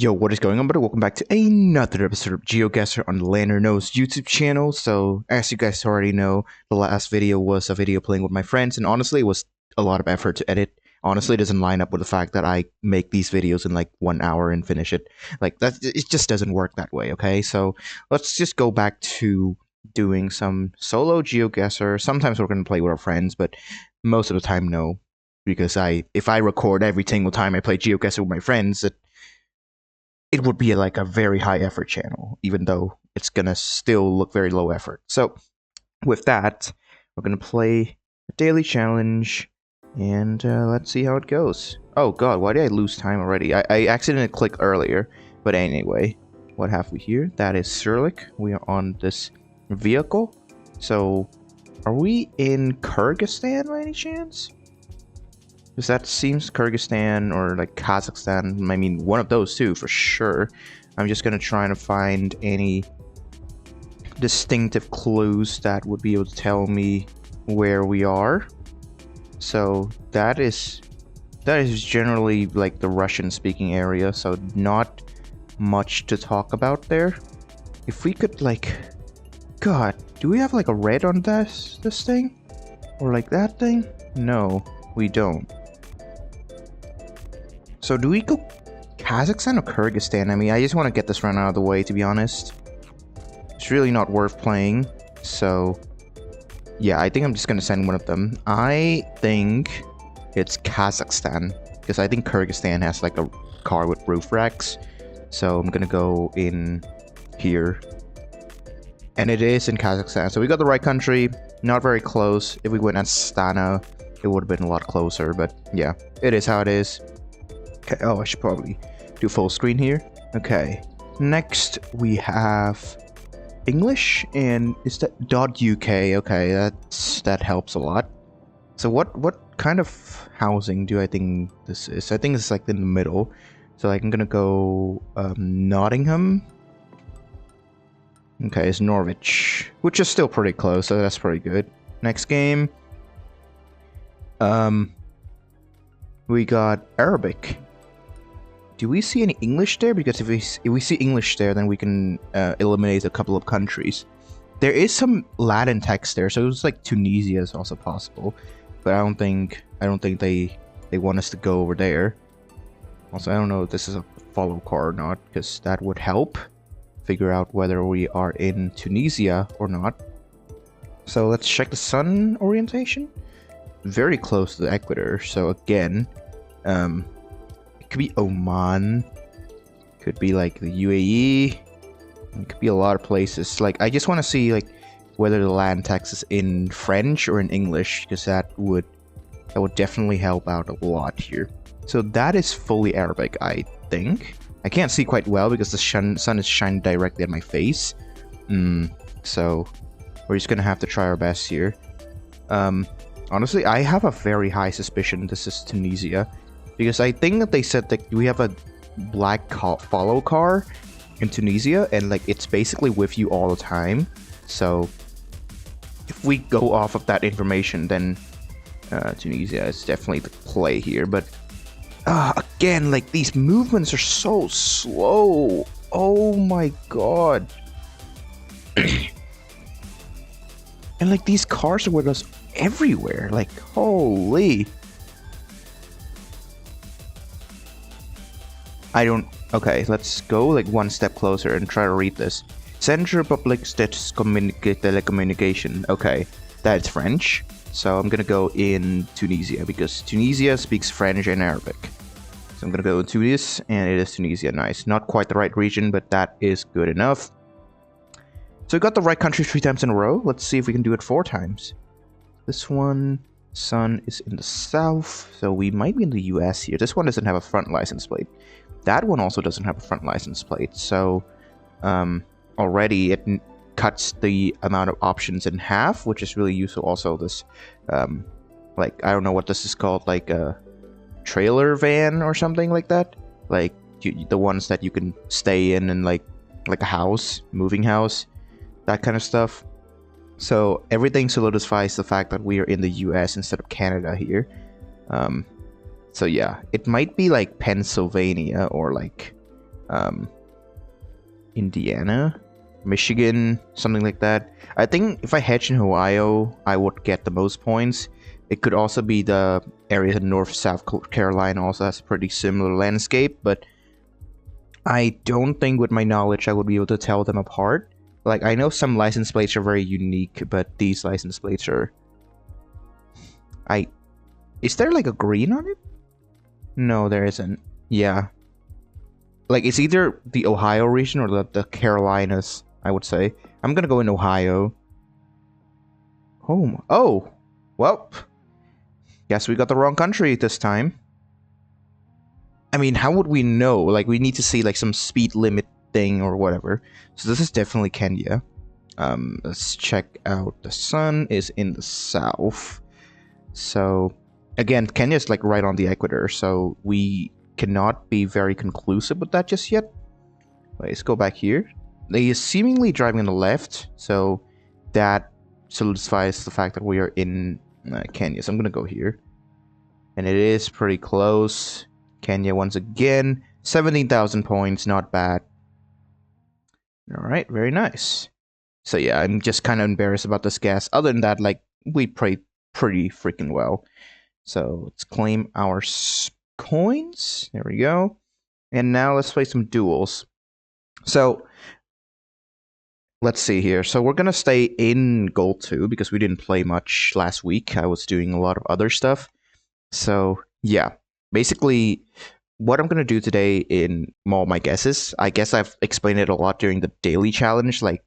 Yo, what is going on, buddy? Welcome back to another episode of Geoguessr on the LanderKnows YouTube channel. So, as you guys already know, the last video was a video playing with my friends, and honestly, it was a lot of effort to edit. Honestly, it doesn't line up with the fact that I make these videos in like 1 hour and finish it. Like, that, it just doesn't work that way, okay? So, let's just go back to doing some solo Geoguessr. Sometimes we're going to play with our friends, but most of the time, no. Because if I record every single time I play Geoguessr with my friends, it would be like a very high effort channel, even though it's gonna still look very low effort. So with that, we're gonna play a daily challenge, and let's see how it goes. Oh god, why did I lose time already? I accidentally clicked earlier, but anyway, what have we here? That is Surlik. We are on this vehicle. So, are we in Kyrgyzstan by any chance? Because that seems Kyrgyzstan or like Kazakhstan. I mean, one of those two for sure. I'm just gonna try to find any distinctive clues that would be able to tell me where we are. So that is generally like the Russian-speaking area. So not much to talk about there. If we could like, God, do we have like a red on this thing, or like that thing? No, we don't. So do we go Kazakhstan or Kyrgyzstan? I mean, I just want to get this run out of the way, to be honest. It's really not worth playing. So, yeah, I think I'm just going to send one of them. I think it's Kazakhstan, because I think Kyrgyzstan has like a car with roof racks. So I'm going to go in here. And it is in Kazakhstan. So we got the right country. Not very close. If we went Astana, it would have been a lot closer. But yeah, it is how it is. Okay, oh, I should probably do full screen here. Okay, next we have English, and is that .uk? Okay, that helps a lot. So what kind of housing do I think this is? I think it's like in the middle. So like, I'm gonna go Nottingham. Okay, it's Norwich, which is still pretty close, so that's pretty good. Next game. We got Arabic. Do we see any English there? Because if we see English there, then we can eliminate a couple of countries. There is some Latin text there, so it was like Tunisia is also possible, but I don't think they want us to go over there. Also, I don't know if this is a follow car or not, because that would help figure out whether we are in Tunisia or not. So let's check the sun orientation. Very close to the equator, so again, it could be Oman, could be like the UAE, it could be a lot of places. Like, I just want to see like whether the land text is in French or in English, because that would definitely help out a lot here. So that is fully Arabic, I think. I can't see quite well because the sun is shining directly at my face. So we're just gonna have to try our best here. Honestly, I have a very high suspicion this is Tunisia, because I think that they said that we have a black follow car in Tunisia, and like it's basically with you all the time. So if we go off of that information, then Tunisia is definitely the play here. But again, like these movements are so slow. Oh my god. And like these cars are with us everywhere. Like, holy. Okay, let's go like one step closer and try to read this. Central Public Status Telecommunication. Okay, that's French. So I'm gonna go in Tunisia, because Tunisia speaks French and Arabic. So I'm gonna go into this, and it is Tunisia. Nice. Not quite the right region, but that is good enough. So we got the right country 3 times in a row. Let's see if we can do it 4 times. This one, sun is in the south, so we might be in the US here. This one doesn't have a front license plate. That one also doesn't have a front license plate, so already it cuts the amount of options in half, which is really useful. Also, this, like, I don't know what this is called, like a trailer van or something like that. Like, the ones that you can stay in and like a house, moving house, that kind of stuff. So everything solidifies the fact that we are in the US instead of Canada here. So yeah, it might be like Pennsylvania or like um, Indiana, Michigan, something like that. I think if I hedge in Ohio, I would get the most points. It could also be the area in South Carolina also has a pretty similar landscape, but I don't think with my knowledge I would be able to tell them apart. Like, I know some license plates are very unique, but these license plates are... Is there like a green on it? No, there isn't. Yeah. Like, it's either the Ohio region or the Carolinas, I would say. I'm gonna go in Ohio. Oh! Well, guess we got the wrong country this time. I mean, how would we know? Like, we need to see, like, some speed limit thing or whatever. So this is definitely Kenya. Let's check out. The sun is in the south. So, again, Kenya is, like, right on the equator, so we cannot be very conclusive with that just yet. Wait, let's go back here. They is seemingly driving on the left, so that solidifies the fact that we are in Kenya. So I'm gonna go here. And it is pretty close. Kenya once again. 17,000 points, not bad. Alright, very nice. So yeah, I'm just kind of embarrassed about this gas. Other than that, like, we played pretty freaking well. So let's claim our coins. There we go. And now let's play some duels. So let's see here. So we're gonna stay in Gold 2 because we didn't play much last week. I was doing a lot of other stuff. So yeah, basically what I'm gonna do today in all my guesses, I guess I've explained it a lot during the daily challenge. Like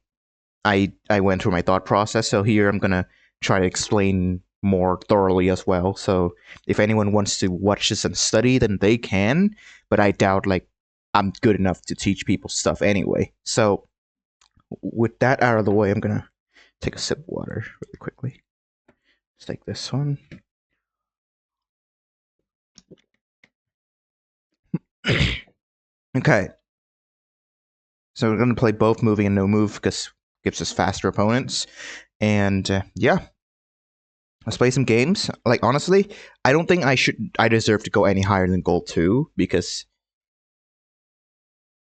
I went through my thought process. So here I'm gonna try to explain more thoroughly as well. So if anyone wants to watch this and study, then they can. But I doubt like I'm good enough to teach people stuff anyway. So with that out of the way, I'm gonna take a sip of water really quickly. Let's take this one. Okay. So we're gonna play both moving and no move because it gives us faster opponents. And yeah. Let's play some games. Like, honestly, I don't think I deserve to go any higher than Gold 2, because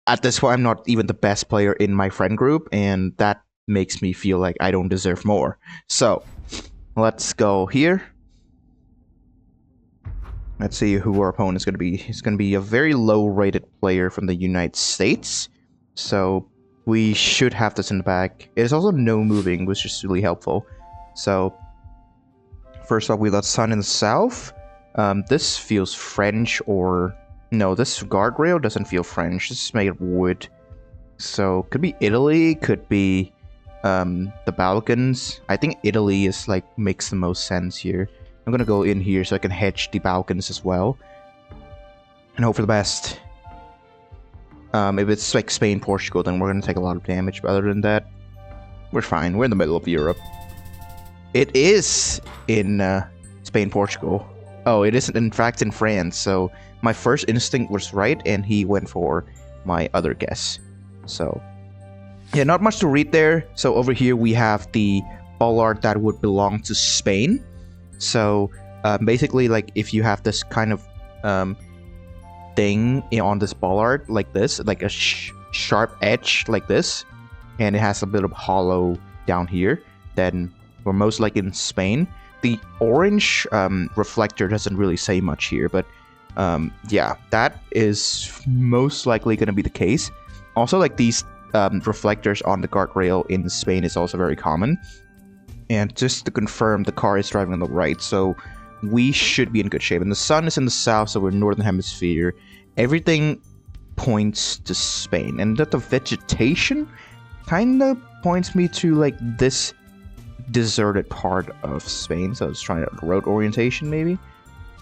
at this point, I'm not even the best player in my friend group, and that makes me feel like I don't deserve more. So, let's go here. Let's see who our opponent is going to be. He's going to be a very low-rated player from the United States. So, we should have this in the bag. It is also no moving, which is really helpful. So, first off, we got sun in the south. This feels French or... No, this guardrail doesn't feel French. This is made of wood. So, could be Italy, could be the Balkans. I think Italy is like makes the most sense here. I'm gonna go in here so I can hedge the Balkans as well. And hope for the best. If it's like Spain, Portugal, then we're gonna take a lot of damage. But other than that, we're fine. We're in the middle of Europe. It is in Spain, Portugal. Oh, it isn't in fact in France. So my first instinct was right, and he went for my other guess. So yeah, not much to read there. So over here we have the bollard that would belong to Spain. So basically, like if you have this kind of thing on this bollard like this, like a sharp edge like this, and it has a bit of hollow down here, then we're most likely in Spain. The orange reflector doesn't really say much here, but yeah, that is most likely going to be the case. Also, like these reflectors on the guardrail in Spain is also very common. And just to confirm, the car is driving on the right, so we should be in good shape. And the sun is in the south, so we're northern hemisphere. Everything points to Spain, and that the vegetation kind of points me to like this deserted part of Spain. So I was trying to road orientation maybe.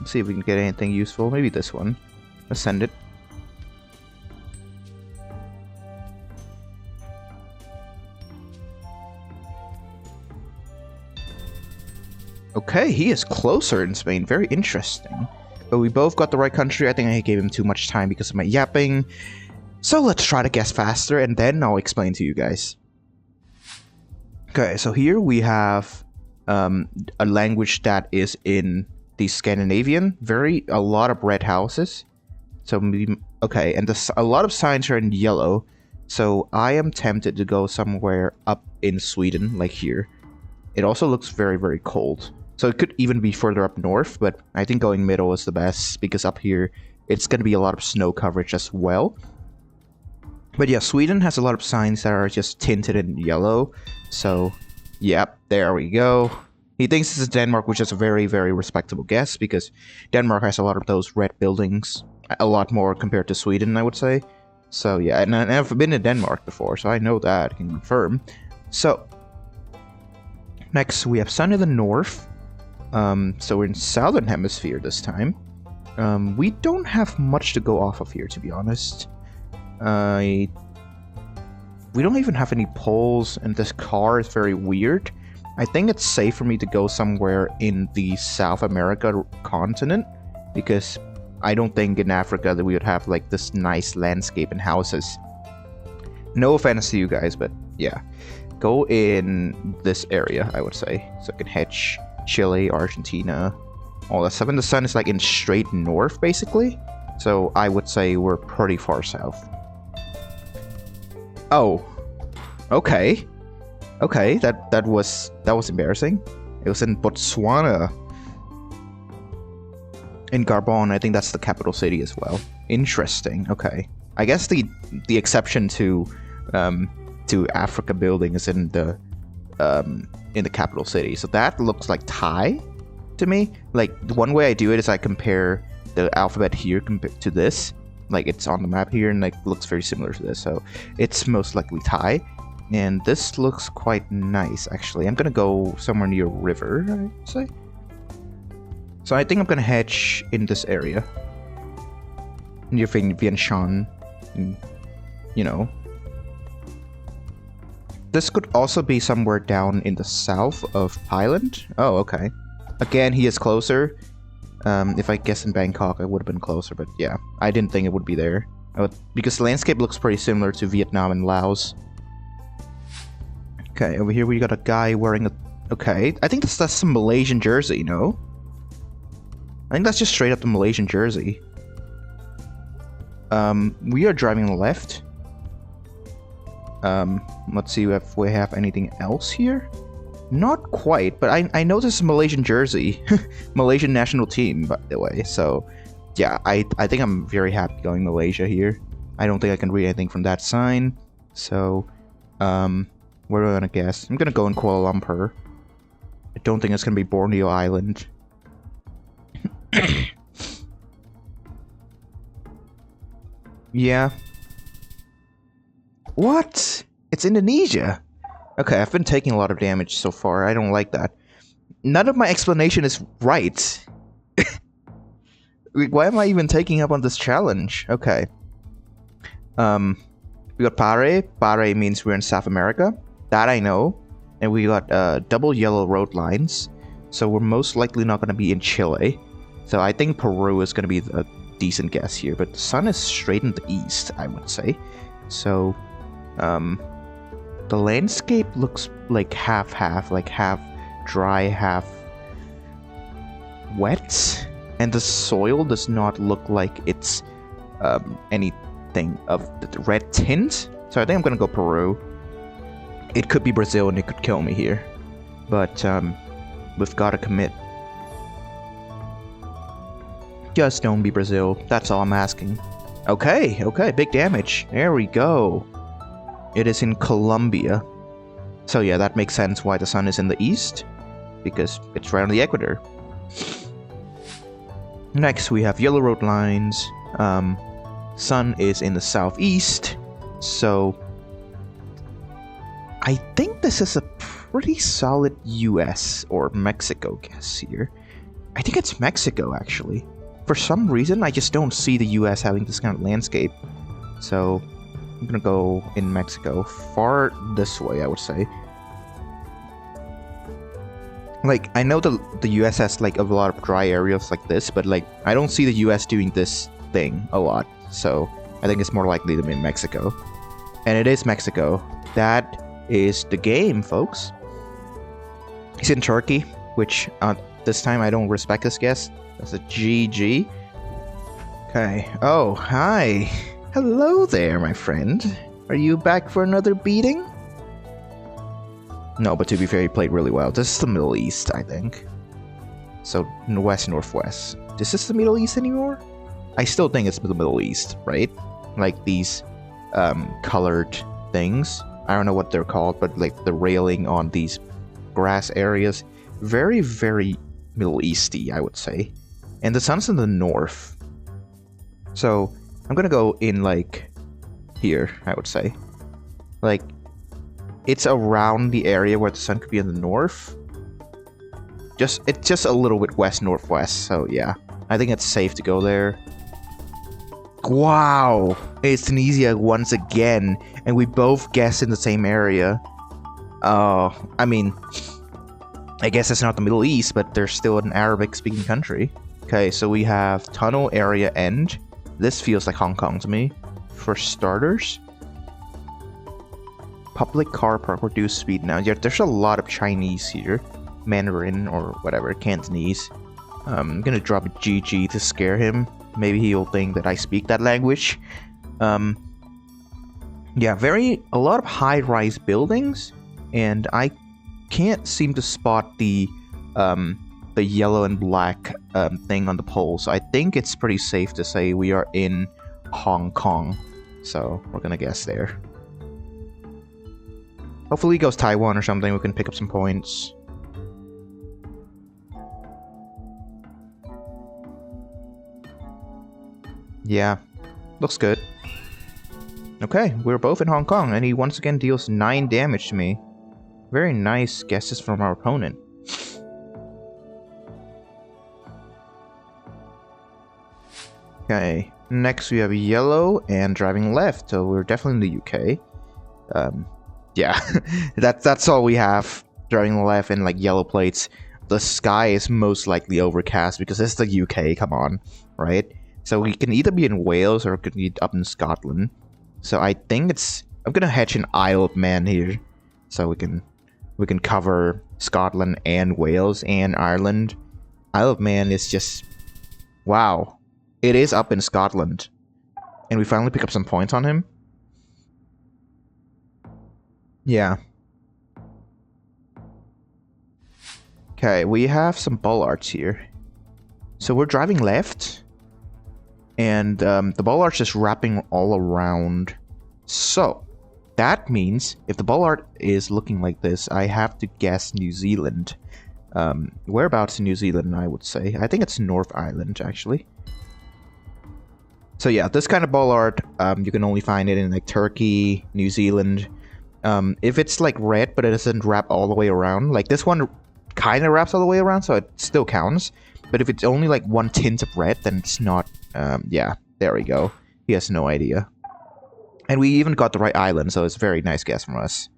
Let's see if we can get anything useful. Maybe this one. Let's send it. Okay, he is closer in Spain. Very interesting. But we both got the right country. I think I gave him too much time because of my yapping. So let's try to guess faster, and then I'll explain to you guys. Okay, so here we have a language that is in the Scandinavian. A lot of red houses. So Okay, and a lot of signs are in yellow, so I am tempted to go somewhere up in Sweden, like here. It also looks very, very cold. So it could even be further up north, but I think going middle is the best, because up here, it's going to be a lot of snow coverage as well. But yeah, Sweden has a lot of signs that are just tinted in yellow, so yep, there we go. He thinks this is Denmark, which is a very, very respectable guess, because Denmark has a lot of those red buildings. A lot more compared to Sweden, I would say. So yeah, and I've been to Denmark before, so I know that, I can confirm. So, next we have sun in the north. So we're in southern hemisphere this time. We don't have much to go off of here, to be honest. We don't even have any poles, and this car is very weird. I think it's safe for me to go somewhere in the South America continent, because I don't think in Africa that we would have like this nice landscape and houses. No offense to you guys, but yeah. Go in this area, I would say. So I can hedge Chile, Argentina, all that stuff. And the sun is like in straight north, basically. So I would say we're pretty far south. Oh. Okay. Okay, that was embarrassing. It was in Botswana. In Gabon, I think that's the capital city as well. Interesting. Okay, I guess the exception to Africa building is in the capital city. So that looks like Thai to me. Like one way I do it is I compare the alphabet here compared to this. Like it's on the map here and like looks very similar to this. So it's most likely Thai. And this looks quite nice, actually. I'm gonna go somewhere near a river, I'd say. So I think I'm gonna hedge in this area. Near Vientiane. You know. This could also be somewhere down in the south of Thailand. Oh, okay. Again, he is closer. If I guess in Bangkok, I would have been closer, but yeah. I didn't think it would be there. Because the landscape looks pretty similar to Vietnam and Laos. Okay, over here we got a guy wearing a... Okay, I think that's some Malaysian jersey, no? I think that's just straight up the Malaysian jersey. We are driving left. Let's see if we have anything else here. Not quite, but I know this is a Malaysian jersey. Malaysian national team, by the way. So, yeah, I think I'm very happy going Malaysia here. I don't think I can read anything from that sign. So, where am I gonna guess? I'm gonna go in Kuala Lumpur. I don't think it's gonna be Borneo Island. Yeah. What? It's Indonesia. Okay, I've been taking a lot of damage so far. I don't like that. None of my explanation is right. Why am I even taking up on this challenge? Okay. We got Pare. Pare means we're in South America. That I know. And we got double yellow road lines. So we're most likely not going to be in Chile. So I think Peru is going to be a decent guess here. But the sun is straight in the east, I would say. So, the landscape looks like half-half. Like half dry, half wet. And the soil does not look like it's anything of the red tint. So I think I'm going to go Peru. It could be Brazil and it could kill me here. But, we've got to commit. Just don't be Brazil. That's all I'm asking. Okay, okay, big damage. There we go. It is in Colombia. So yeah, that makes sense why the sun is in the east. Because it's right on the equator. Next, we have yellow road lines. Sun is in the southeast. So, I think this is a pretty solid US or Mexico guess here. I think it's Mexico, actually. For some reason, I just don't see the US having this kind of landscape. So, I'm gonna go in Mexico. Far this way, I would say. Like, I know the US has, like, a lot of dry areas like this, but, like, I don't see the US doing this thing a lot. So, I think it's more likely to be in Mexico. And it is Mexico. That is the game, folks. He's in Turkey, which, this time I don't respect this guess. That's a GG. Okay. Oh, hi. Hello there, my friend. Are you back for another beating? No, but to be fair, he played really well. This is the Middle East, I think. So, west, northwest. Is this the Middle East anymore? I still think it's the Middle East, right? Like these colored things. I don't know what they're called, but like the railing on these grass areas. Very, very Middle Easty, I would say. And the sun's in the north. So, I'm gonna go in like here, I would say. Like, it's around the area where the sun could be in the north. It's just a little bit west-northwest, so yeah. I think it's safe to go there. Wow! It's Tunisia once again, and we both guessed in the same area. Oh, I mean, I guess it's not the Middle East, but there's still an Arabic-speaking country. Okay, so we have tunnel area end. This feels like Hong Kong to me. For starters. Public car park, reduced speed now. Yeah, there's a lot of Chinese here. Mandarin or whatever, Cantonese. I'm gonna drop a GG to scare him. Maybe he'll think that I speak that language. Yeah, a lot of high-rise buildings, and I can't seem to spot the yellow and black thing on the pole. So I think it's pretty safe to say we are in Hong Kong. So we're gonna guess there. Hopefully he goes Taiwan or something. We can pick up some points. Yeah, looks good. Okay, we're both in Hong Kong, and he once again deals 9 damage to me. Very nice guesses from our opponent. Okay, next we have yellow and driving left, so we're definitely in the UK. Yeah, that's all we have. Driving left and like yellow plates. The sky is most likely overcast because it's the UK, come on, right? So we can either be in Wales or it could be up in Scotland. So I think I'm gonna hatch an Isle of Man here, so we can cover Scotland and Wales and Ireland. Isle of Man is just wow. It is up in Scotland, and we finally pick up some points on him. Yeah. Okay, we have some bollards here. So we're driving left. And the bollard is wrapping all around. So, that means if the bollard is looking like this, I have to guess New Zealand. Whereabouts in New Zealand, I would say. I think it's North Island, actually. So yeah, this kind of bollard, you can only find it in like Turkey, New Zealand. If it's like red, but it doesn't wrap all the way around, like this one kind of wraps all the way around, so it still counts. But if it's only like one tint of red, then it's not. Yeah, there we go. He has no idea. And we even got the right island, so it's a very nice guess from us.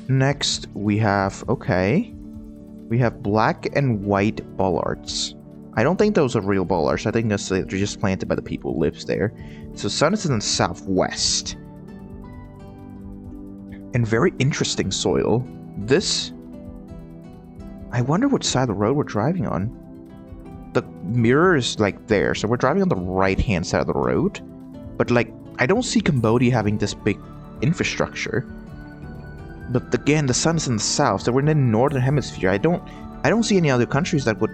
Next, we have, okay. We have black and white bollards. I don't think those are real bollards. I think they're just planted by the people who lives there. So sun is in the southwest. And very interesting soil. This... I wonder which side of the road we're driving on. The mirror is like there, so we're driving on the right-hand side of the road. But like, I don't see Cambodia having this big infrastructure. But again, the sun is in the south, so we're in the northern hemisphere. I don't see any other countries that would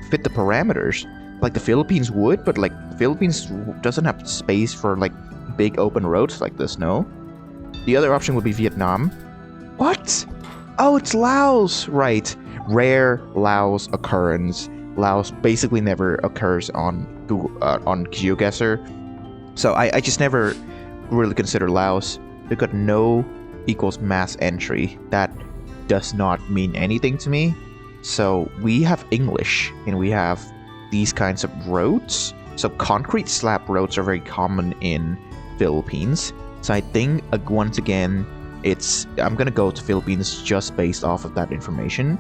fit the parameters. Like the Philippines would, but like the Philippines doesn't have space for like big open roads like this, no? The other option would be Vietnam. What? Oh, it's Laos! Right. Rare Laos occurrence. Laos basically never occurs on Google, on Geoguessr. So I just never really consider Laos. We've got no equals mass entry. That does not mean anything to me. So we have English, and we have these kinds of roads. So concrete slab roads are very common in Philippines. So I think, once again, I'm gonna go to Philippines just based off of that information.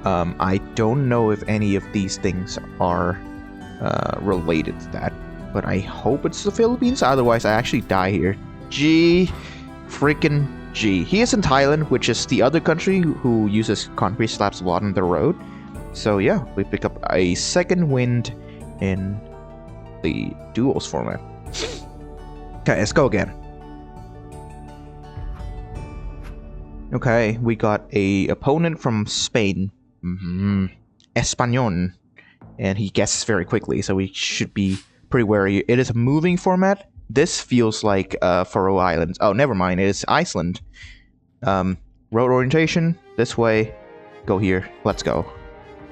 I don't know if any of these things are related to that, but I hope it's the Philippines. Otherwise, I actually die here. Gee, freaking G. He is in Thailand, which is the other country who uses concrete slabs a lot on the road. So yeah, we pick up a second win in the duels format. Okay, let's go again. Okay, we got a opponent from Spain. Español. And he guesses very quickly, so we should be pretty wary. It is a moving format. This feels like Faroe Islands. Oh, never mind. It is Iceland. Road orientation. This way. Go here. Let's go.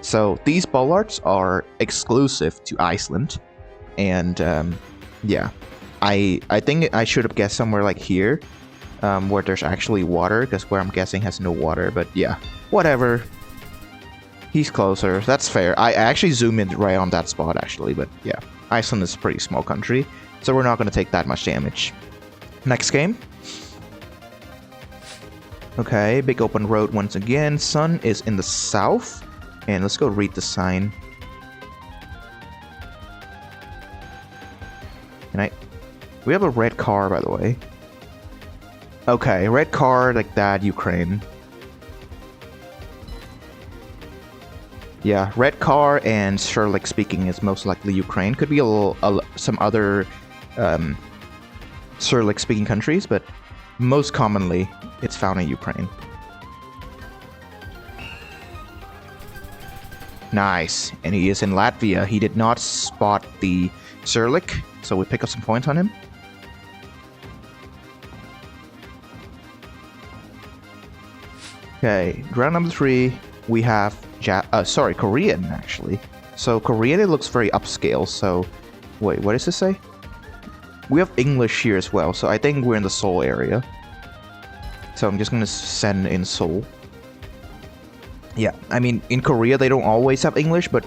So these bollards are exclusive to Iceland. And yeah. I think I should have guessed somewhere like here. Where there's actually water. Because where I'm guessing has no water. But yeah. Whatever. He's closer. That's fair. I actually zoom in right on that spot, actually. But yeah, Iceland is a pretty small country, so we're not going to take that much damage. Next game. Okay, big open road once again. Sun is in the south. And let's go read the sign. We have a red car, by the way. Okay, red car like that, Ukraine. Yeah, red car and Cyrillic speaking is most likely Ukraine. Could be some other Cyrillic speaking countries, but most commonly it's found in Ukraine. Nice, and he is in Latvia. He did not spot the Cyrillic, so we pick up some points on him. Okay, round number 3, we have Korean, actually. So Korean, it looks very upscale, so... Wait, what does this say? We have English here as well, so I think we're in the Seoul area. So I'm just gonna send in Seoul. Yeah, I mean, in Korea, they don't always have English, but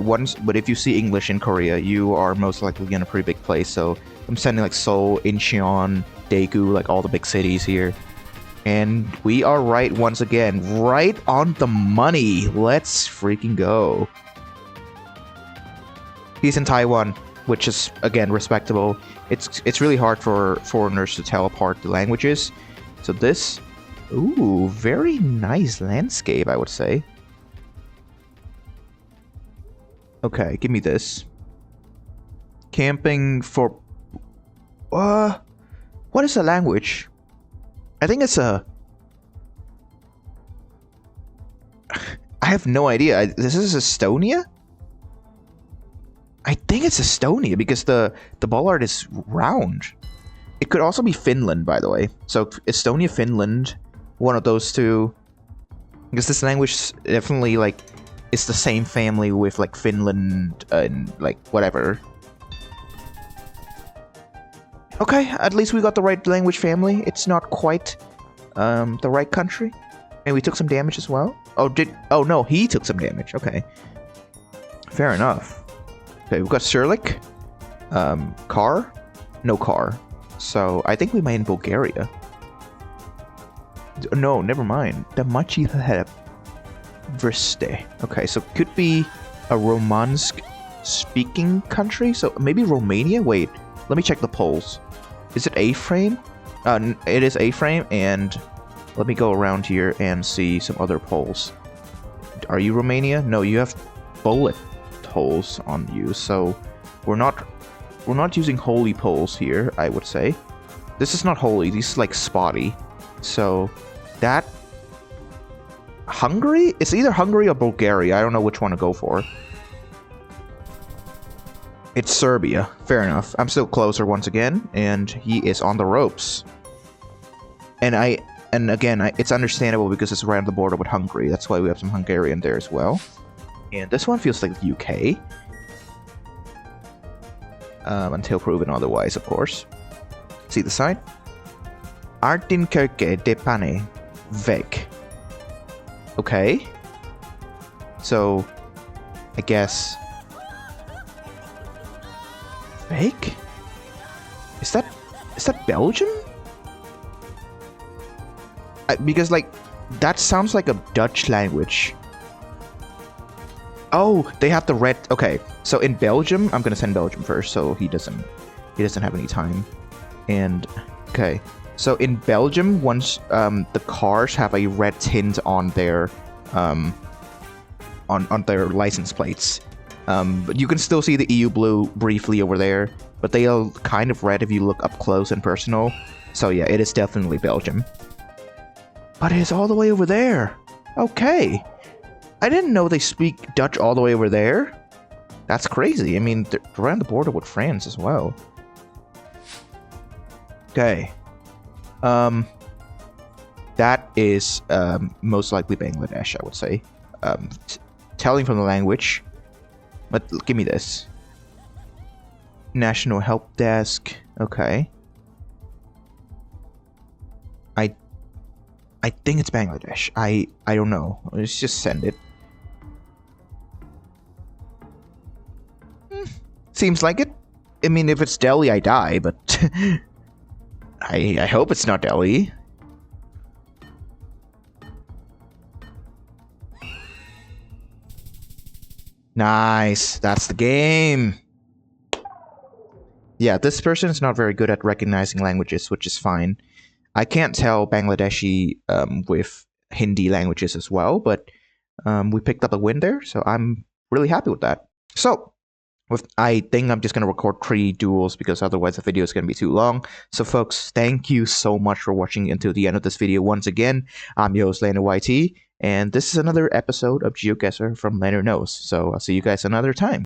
if you see English in Korea, you are most likely in a pretty big place, so I'm sending, like, Seoul, Incheon, Daegu, like, all the big cities here. And we are right once again. Right on the money. Let's freaking go. He's in Taiwan, which is, again, respectable. It's really hard for foreigners to tell apart the languages. So this... Ooh, very nice landscape, I would say. Okay, give me this. Camping for... What is the language? I think it's a... I have no idea. This is Estonia? I think it's Estonia because the bollard is round. It could also be Finland, by the way. So Estonia, Finland, one of those two. Because this language definitely, like, is the same family with, like, Finland and, like, whatever. Okay, at least we got the right language family. It's not quite the right country. And we took some damage as well. Oh no, he took some damage. Okay. Fair enough. Okay, we've got Cyrillic. Car? No car. So I think we might in Bulgaria. No, never mind. Damachi Verste. Okay, so could be a Romansk speaking country. So maybe Romania? Wait, let me check the polls. Is it A-frame? It is A-frame, and let me go around here and see some other polls. Are you Romania? No, you have bullet holes on you, so we're not using holy polls here, I would say. This is not holy, this is like spotty. So that Hungary? It's either Hungary or Bulgaria. I don't know which one to go for. It's Serbia. Fair enough. I'm still closer once again, and he is on the ropes. And again, it's understandable because it's right on the border with Hungary. That's why we have some Hungarian there as well. And this one feels like the UK. Until proven otherwise, of course. See the sign? Artinkerke de Pane Veg. Okay. So, I guess... Fake? Is that Belgium? Because, like, that sounds like a Dutch language. Oh, they have the red... Okay, so in Belgium, I'm gonna send Belgium first, so he doesn't have any time. And, okay. So in Belgium, once the cars have a red tint on their on their license plates. But you can still see the EU blue briefly over there, but they are kind of red if you look up close and personal. So yeah, it is definitely Belgium. But it is all the way over there. Okay. I didn't know they speak Dutch all the way over there. That's crazy. I mean, they're around the border with France as well. Okay. That is most likely Bangladesh, I would say. Telling from the language. But give me this. National Help Desk. Okay. I think it's Bangladesh. I don't know. Let's just send it. Seems like it. I mean, if it's Delhi, I die, but I hope it's not Delhi. Nice. That's the game. Yeah, this person is not very good at recognizing languages, which is fine. I can't tell Bangladeshi with Hindi languages as well, but we picked up a win there, so I'm really happy with that. So, I think I'm just going to record 3 duels because otherwise the video is going to be too long. So folks, thank you so much for watching until the end of this video once again. I'm your host, LanderYT, and this is another episode of Geoguessr from LanderKnows. So I'll see you guys another time.